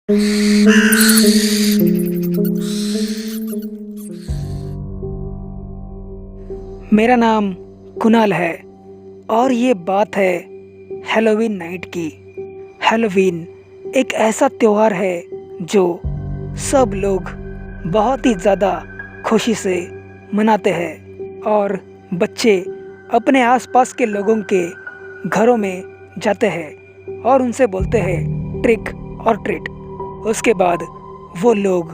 मेरा नाम कुणाल है और ये बात है हैलोवीन नाइट की। हैलोवीन एक ऐसा त्योहार है जो सब लोग बहुत ही ज़्यादा खुशी से मनाते हैं और बच्चे अपने आसपास के लोगों के घरों में जाते हैं और उनसे बोलते हैं ट्रिक और ट्रीट। उसके बाद वो लोग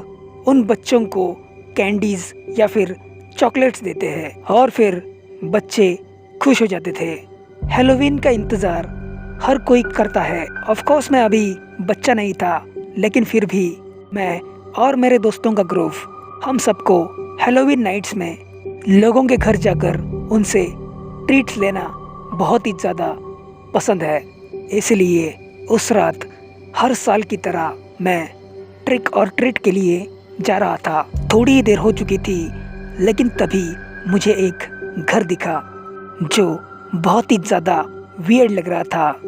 उन बच्चों को कैंडीज़ या फिर चॉकलेट्स देते हैं और फिर बच्चे खुश हो जाते थे। हैलोवीन का इंतज़ार हर कोई करता है। ऑफ कोर्स मैं अभी बच्चा नहीं था, लेकिन फिर भी मैं और मेरे दोस्तों का ग्रुप हम सबको हैलोवीन नाइट्स में लोगों के घर जाकर उनसे ट्रीट्स लेना बहुत ही ज़्यादा पसंद है। इसलिए उस रात हर साल की तरह मैं ट्रिक और ट्रीट के लिए जा रहा था। थोड़ी ही देर हो चुकी थी, लेकिन तभी मुझे एक घर दिखा जो बहुत ही ज़्यादा वियर्ड लग रहा था।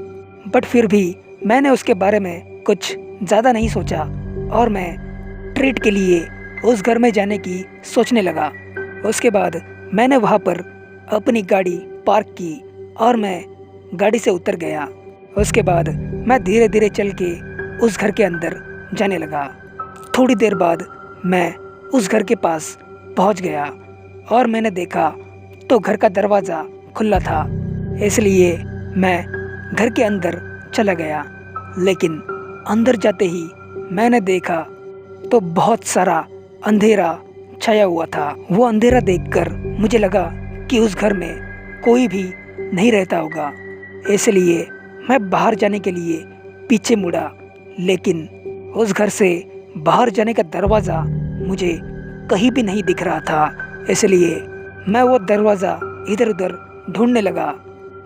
बट फिर भी मैंने उसके बारे में कुछ ज़्यादा नहीं सोचा और मैं ट्रीट के लिए उस घर में जाने की सोचने लगा। उसके बाद मैंने वहाँ पर अपनी गाड़ी पार्क की और मैं गाड़ी से उतर गया। उसके बाद मैं धीरे धीरे चल के उस घर के अंदर जाने लगा। थोड़ी देर बाद मैं उस घर के पास पहुंच गया और मैंने देखा तो घर का दरवाज़ा खुला था। इसलिए मैं घर के अंदर चला गया, लेकिन अंदर जाते ही मैंने देखा तो बहुत सारा अंधेरा छाया हुआ था। वो अंधेरा देखकर मुझे लगा कि उस घर में कोई भी नहीं रहता होगा। इसलिए मैं बाहर जाने के लिए पीछे मुड़ा, लेकिन उस घर से बाहर जाने का दरवाज़ा मुझे कहीं भी नहीं दिख रहा था। इसलिए मैं वो दरवाज़ा इधर उधर ढूंढने लगा।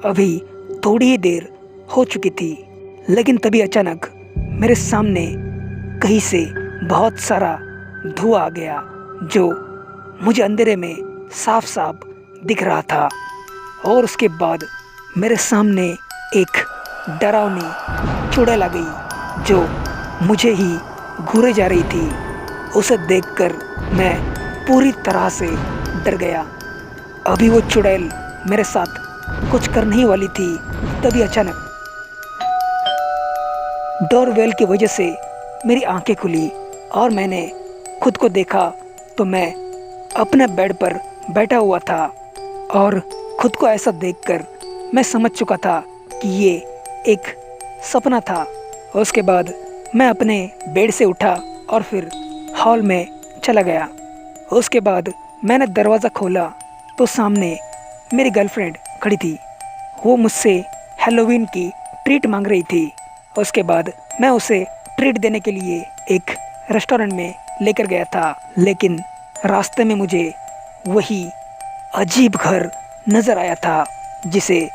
अभी थोड़ी ही देर हो चुकी थी, लेकिन तभी अचानक मेरे सामने कहीं से बहुत सारा धुआं आ गया जो मुझे अंधेरे में साफ साफ दिख रहा था। और उसके बाद मेरे सामने एक डरावनी चुड़ैल आ गई जो मुझे ही घूरे जा रही थी। उसे देखकर मैं पूरी तरह से डर गया। अभी वो चुड़ैल मेरे साथ कुछ करने ही वाली थी, तभी अचानक डोरबेल की वजह से मेरी आंखें खुली और मैंने खुद को देखा तो मैं अपने बेड पर बैठा हुआ था और खुद को ऐसा देखकर मैं समझ चुका था कि ये एक सपना था। उसके बाद मैं अपने बेड से उठा और फिर हॉल में चला गया। उसके बाद मैंने दरवाज़ा खोला तो सामने मेरी गर्लफ्रेंड खड़ी थी। वो मुझसे हैलोवीन की ट्रीट मांग रही थी। उसके बाद मैं उसे ट्रीट देने के लिए एक रेस्टोरेंट में लेकर गया था, लेकिन रास्ते में मुझे वही अजीब घर नज़र आया था जिसे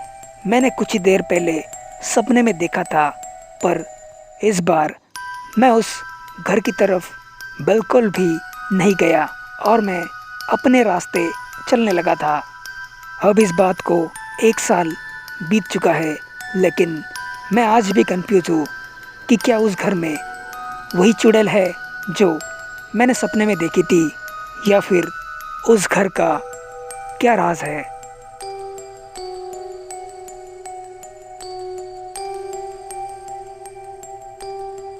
मैंने कुछ ही देर पहले सपने में देखा था। पर इस बार मैं उस घर की तरफ बिल्कुल भी नहीं गया और मैं अपने रास्ते चलने लगा था। अब इस बात को 1 साल बीत चुका है, लेकिन मैं आज भी कंफ्यूज हूँ कि क्या उस घर में वही चुड़ैल है जो मैंने सपने में देखी थी, या फिर उस घर का क्या राज है।